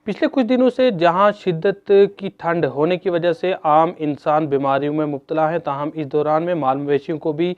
पिछले कुछ दिनों से जहां शिद्दत की ठंड होने की वजह से आम इंसान बीमारियों में मुब्तला है, ताहम इस दौरान में माल मवेशियों को भी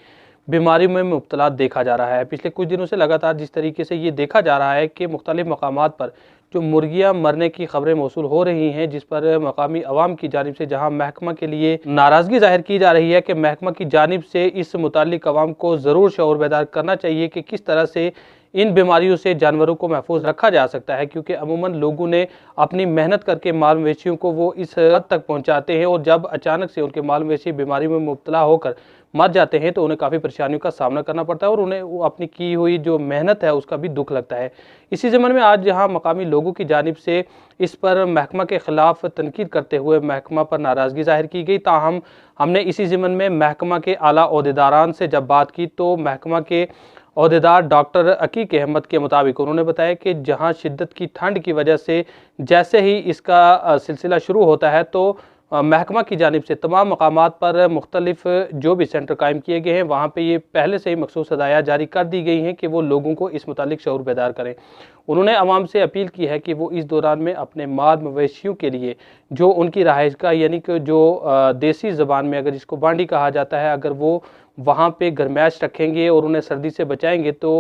बीमारियों में मुब्तला देखा जा रहा है। पिछले कुछ दिनों से लगातार जिस तरीके से ये देखा जा रहा है कि मुख्तलिफ मकामात पर जो मुर्गियां मरने की खबरें मौसूल हो रही हैं, जिस पर मकामी अवाम की जानिब से जहां महकमा के लिए नाराज़गी जाहिर की जा रही है कि महकमा की जानिब से इस मुतालिक अवाम को ज़रूर शऊर बेदार करना चाहिए कि किस तरह से इन बीमारियों से जानवरों को महफूज रखा जा सकता है, क्योंकि अमूमन लोगों ने अपनी मेहनत करके माल मवेशियों को वो इस हद तक पहुंचाते हैं और जब अचानक से उनके माल मवेशी बीमारी में मुब्तला होकर मर जाते हैं तो उन्हें काफ़ी परेशानियों का सामना करना पड़ता है और उन्हें वो अपनी की हुई जो मेहनत है उसका भी दुख लगता है। इसी ज़माने में आज जहाँ मकामी लोगों की जानिब से इस पर महकमा के ख़िलाफ़ तनकीद करते हुए महकमा पर नाराज़गी जाहिर की गई, ताहम हमने इसी ज़मन में महकमा के आला ओहदेदारान से जब बात की तो महकमा के ओहदेदार डॉक्टर अकीक अहमद के मुताबिक उन्होंने बताया कि जहां शिद्दत की ठंड की वजह से जैसे ही इसका सिलसिला शुरू होता है तो महकमा की जानिब से तमाम मकामात पर मुख्तलिफ जो भी सेंटर कायम किए गए हैं वहाँ पे ये पहले से ही मखसूस हदायत जारी कर दी गई हैं कि वो लोगों को इस मुतालिक शऊर बेदार करें। उन्होंने अवाम से अपील की है कि वो इस दौरान में अपने माल मवेशियों के लिए जो उनकी रहाइश का यानी कि जो देसी ज़बान में अगर इसको बांडी कहा जाता है, अगर वो वहाँ पे गर्माइश रखेंगे और उन्हें सर्दी से बचाएंगे तो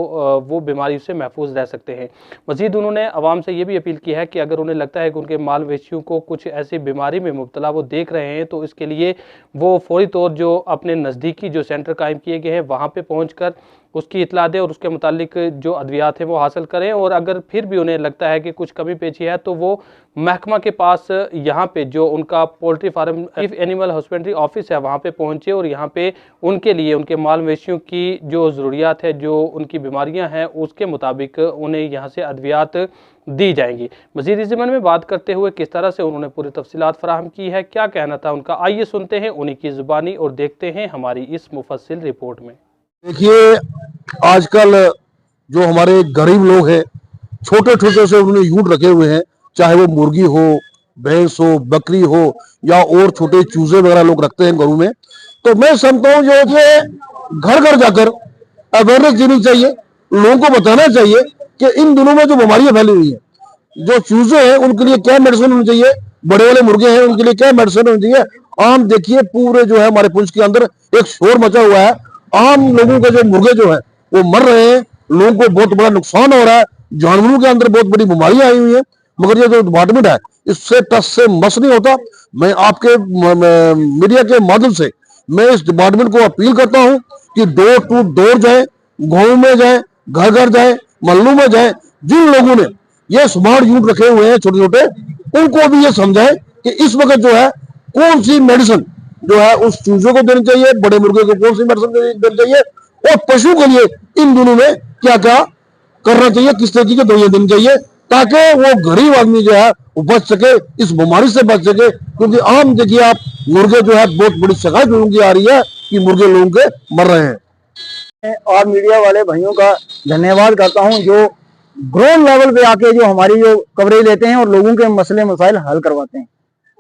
वो बीमारी से महफूज रह सकते हैं। मज़ीद उन्होंने अवाम से ये भी अपील की है कि अगर उन्हें लगता है कि उनके माल मवेशियों को कुछ ऐसी बीमारी में मुब्तला वो देख रहे हैं तो इसके लिए वो फौरी तौर जो अपने नज़दीकी जो सेंटर कायम किए गए हैं वहाँ पे पहुँचकर उसकी इतला दें और उसके मुतालिक जो अद्वियात हैं वो हासिल करें, और अगर फिर भी उन्हें लगता है कि कुछ कमी पेशी है तो वो महकमा के पास यहाँ पे जो उनका poultry farm chief animal husbandry office है वहाँ पे पहुँचे और यहाँ पे उनके लिए उनके माल मवेशियों की जो ज़रूरियात है, जो उनकी बीमारियाँ हैं उसके मुताबिक उन्हें यहाँ से अद्वियात दी जाएंगी। मज़ीद इस ज़माने में बात करते हुए किस तरह से उन्होंने पूरी तफसीलात फराहम की है, क्या कहना था उनका, आइए सुनते हैं उन्हीं की ज़ुबानी और देखते हैं हमारी इस मुफस्सिल रिपोर्ट में। देखिए, आजकल जो हमारे गरीब लोग हैं छोटे छोटे से उन्होंने यूनिट रखे हुए हैं, चाहे वो मुर्गी हो, भैंस हो, बकरी हो या और छोटे चूजे वगैरह लोग रखते हैं घरों में। तो मैं समझता हूँ जो ये घर घर जाकर अवेयरनेस देनी चाहिए, लोगों को बताना चाहिए कि इन दिनों में जो बीमारियां फैली हुई है, जो चूजे हैं उनके लिए क्या मेडिसिन होनी चाहिए, बड़े वाले मुर्गे हैं उनके लिए क्या मेडिसिन होनी चाहिए। आम देखिए पूरे जो है हमारे पुंछ के अंदर एक शोर मचा हुआ है, आम लोगों के जो मुर्गे जो है वो मर रहे हैं, लोगों को बहुत बड़ा नुकसान हो रहा है, जानवरों के अंदर बहुत बड़ी बीमारियां आई हुई है, मगर ये जो डिपार्टमेंट है इससे टस से मस नहीं होता। मैं आपके मीडिया के माध्यम से मैं इस डिपार्टमेंट को अपील करता हूं कि डोर टू डोर जाए, गाँव में जाए, घर घर जाए, मोहल्लों में जाए, जिन लोगों ने ये स्मार्ट यूनिट रखे हुए हैं छोटे छोटे, उनको भी ये समझाएं कि इस वक्त जो है कौन सी मेडिसिन जो है उस चूजों को देनी चाहिए, बड़े मुर्गे को कौन सी मेडिसिन देनी चाहिए और पशु के लिए इन दिनों में क्या क्या करना चाहिए, किस तरीके की दवाइयां देनी चाहिए, ताकि वो गरीब आदमी जो है वो बच सके, इस बीमारी से बच सके। क्योंकि आम देखिए आप मुर्गे जो है बहुत बड़ी शिकायत लोगों की आ रही है कि मुर्गे लोगों के मर रहे हैं। और मीडिया वाले भाइयों का धन्यवाद करता हूं जो ग्राउंड लेवल पे आके जो हमारी जो कवरेज लेते हैं और लोगों के मसले मसाइल हल करवाते हैं।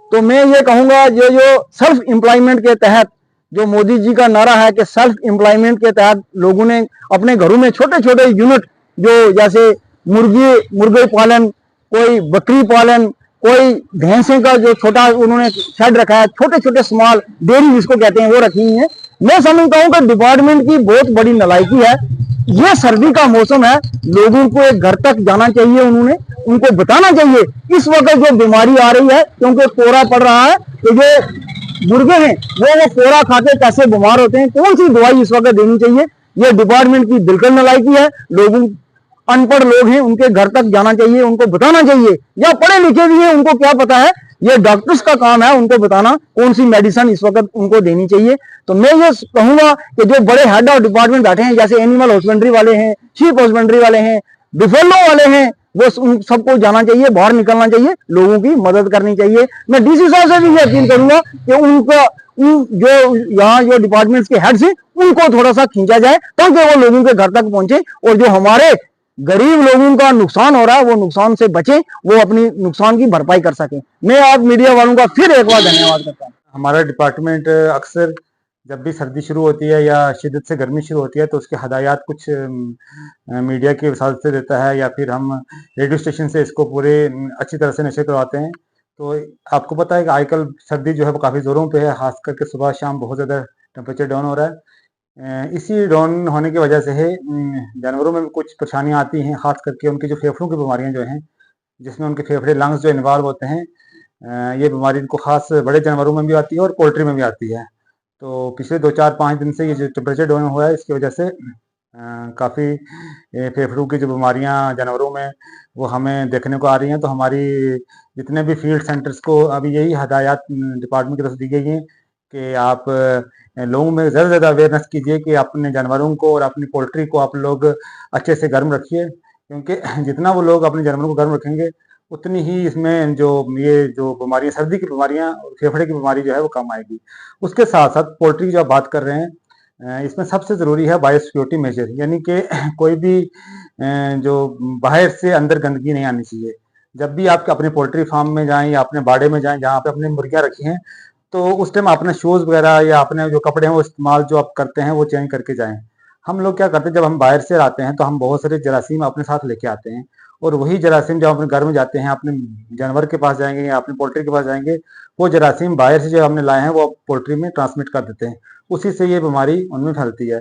तो मैं ये कहूंगा जो सेल्फ एम्प्लॉयमेंट के तहत जो मोदी जी का नारा है कि सेल्फ एम्प्लॉयमेंट के तहत लोगों ने अपने घरों में छोटे छोटे यूनिट जो जैसे मुर्गे पालन, कोई बकरी पालन, कोई भैंसे का जो छोटा उन्होंने शेड रखा है, छोटे छोटे स्मॉल डेयरी जिसको कहते हैं वो रखी हुई है। मैं समझता हूँ कि डिपार्टमेंट की बहुत बड़ी नालायकी है। ये सर्दी का मौसम है, लोगों को एक घर तक जाना चाहिए, उनको बताना चाहिए इस वक्त जो बीमारी आ रही है, क्योंकि कोहरा पड़ रहा है तो जो मुर्गे हैं वो कोहरा खाते कैसे बीमार होते हैं, कौन सी दवाई इस वक्त देनी चाहिए, ये डिपार्टमेंट की बिल्कुल नालायकी है। लोगों अनपढ़ लोग हैं उनके घर तक जाना चाहिए, उनको बताना चाहिए, या पढ़े लिखे भी हैं उनको क्या पता है, ये डॉक्टर्स का काम है उनको बताना कौन सी मेडिसिन इस वक्त उनको देनी चाहिए। तो मैं ये कहूंगा कि जो बड़े हेड ऑफ डिपार्टमेंट बैठे हैं, जैसे एनिमल हस्बेंड्री वाले हैं, शीप हस्बेंड्री वाले हैं, बिफेलो वाले हैं, वो उन सबको जाना चाहिए, बाहर निकलना चाहिए, लोगों की मदद करनी चाहिए। मैं डीसी साहब से भी ये अपील करूंगा कि उनका जो यहाँ जो डिपार्टमेंट्स के हेड्स हैं उनको थोड़ा सा खींचा जाए ताकि वो लोगों के घर तक पहुंचे और जो हमारे गरीब लोगों का नुकसान हो रहा है वो नुकसान से बचे, वो अपनी नुकसान की भरपाई कर सके। मैं आप मीडिया वालों का फिर एक बार धन्यवाद करता हूँ। हमारा डिपार्टमेंट अक्सर जब भी सर्दी शुरू होती है या शिद्दत से गर्मी शुरू होती है तो उसके हदायत कुछ मीडिया की वसात से देता है, या फिर हम रेडियो स्टेशन से इसको पूरे अच्छी तरह से नशर करवाते हैं। तो आपको पता है कि आजकल सर्दी जो है वो काफ़ी ज़ोरों पे है, खास करके सुबह शाम बहुत ज़्यादा टेम्परेचर डाउन हो रहा है। इसी डाउन होने की वजह से है जानवरों में भी कुछ परेशानियाँ आती हैं, खास करके उनकी जो फेफड़ों की बीमारियाँ जो हैं, जिसमें उनके फेफड़े लंग्स जो इन्वॉल्व होते हैं। ये बीमारी इनको खास बड़े जानवरों में भी आती है और पोल्ट्री में भी आती है। तो पिछले 2-4-5 दिन से ये जो टेम्परेचर डाउन हुआ है, इसकी वजह से काफ़ी फेफड़ों की जो बीमारियां जानवरों में वो हमें देखने को आ रही हैं। तो हमारी जितने भी फील्ड सेंटर्स को अभी यही हदायत डिपार्टमेंट की तरफ से दी गई हैं कि आप लोगों में ज़्यादा से ज़्यादा अवेयरनेस कीजिए कि अपने जानवरों को और अपनी पोल्ट्री को आप लोग अच्छे से गर्म रखिए, क्योंकि जितना वो लोग अपने जानवरों को गर्म रखेंगे उतनी ही इसमें जो ये जो बीमारियां, सर्दी की बीमारियां और फेफड़े की बीमारी जो है वो कम आएगी। उसके साथ साथ पोल्ट्री की जो आप बात कर रहे हैं, इसमें सबसे ज़रूरी है बायोसिक्योरिटी मेजर, यानी कि कोई भी जो बाहर से अंदर गंदगी नहीं आनी चाहिए। जब भी आप अपने पोल्ट्री फार्म में जाएं या अपने बाड़े में जाएं जहाँ पे अपने मुर्गियां रखी हैं, तो उस टाइम अपने शूज़ वगैरह या अपने जो कपड़े हैं वो इस्तेमाल जो आप करते हैं वो चेंज करके जाएं। हम लोग क्या करते हैं, जब हम बाहर से आते हैं तो हम बहुत सारे जरासीम अपने साथ लेके आते हैं, और वही जरासीम जब अपने घर में जाते हैं, अपने जानवर के पास जाएंगे या अपनी पोल्ट्री के पास जाएंगे, वो जरासीम बाहर से जो हमने लाए हैं वो पोल्ट्री में ट्रांसमिट कर देते हैं, उसी से ये बीमारी उनमें फैलती है।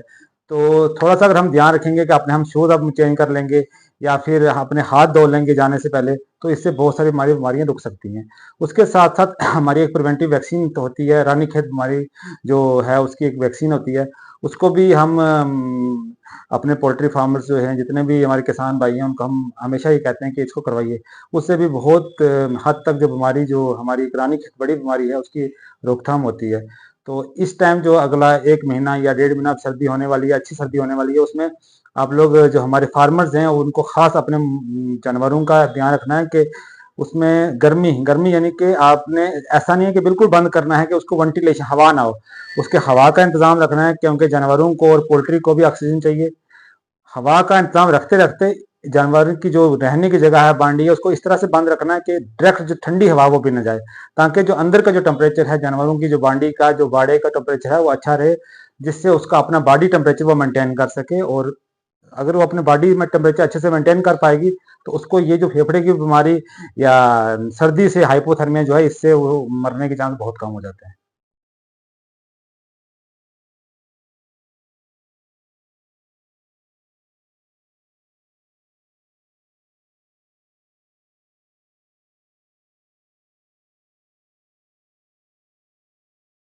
तो थोड़ा सा अगर हम ध्यान रखेंगे कि अपने हम शूज़ अब चेंज कर लेंगे या फिर अपने हाथ धो लेंगे जाने से पहले, तो इससे बहुत सारी हमारी बीमारियां रुक सकती हैं। उसके साथ साथ हमारी एक प्रिवेंटिव वैक्सीन तो होती है, रानीखेत बीमारी जो है उसकी एक वैक्सीन होती है, उसको भी हम अपने पोल्ट्री फार्मर्स जो हैं, जितने भी हमारे किसान भाई हैं, उनको हम हमेशा ये कहते हैं कि इसको करवाइए। उससे भी बहुत हद तक जो बीमारी, जो हमारी रानीखेत बड़ी बीमारी है, उसकी रोकथाम होती है। तो इस टाइम जो अगला 1 महीना या 1.5 महीना सर्दी होने वाली है, अच्छी सर्दी होने वाली है, उसमें आप लोग जो हमारे फार्मर्स हैं उनको खास अपने जानवरों का ध्यान रखना है कि उसमें गर्मी गर्मी यानी कि आपने ऐसा नहीं है कि बिल्कुल बंद करना है कि उसको वेंटिलेशन हवा ना हो, उसके हवा का इंतजाम रखना है, क्योंकि जानवरों को और पोल्ट्री को भी ऑक्सीजन चाहिए। हवा का इंतजाम रखते रखते जानवर की जो रहने की जगह है, बांडी है, उसको इस तरह से बंद रखना है कि डायरेक्ट जो ठंडी हवा वो भी न जाए, ताकि जो अंदर का जो टेम्परेचर है जानवरों की, जो बांडी का जो बाड़े का टेम्परेचर है वो अच्छा रहे, जिससे उसका अपना बॉडी टेम्परेचर वो मेंटेन कर सके। और अगर वो अपने बॉडी में टेम्परेचर अच्छे से मेंटेन कर पाएगी तो उसको ये जो फेफड़े की बीमारी या सर्दी से हाइपोथर्मिया जो है, इससे वो मरने के चांस बहुत कम हो जाते हैं।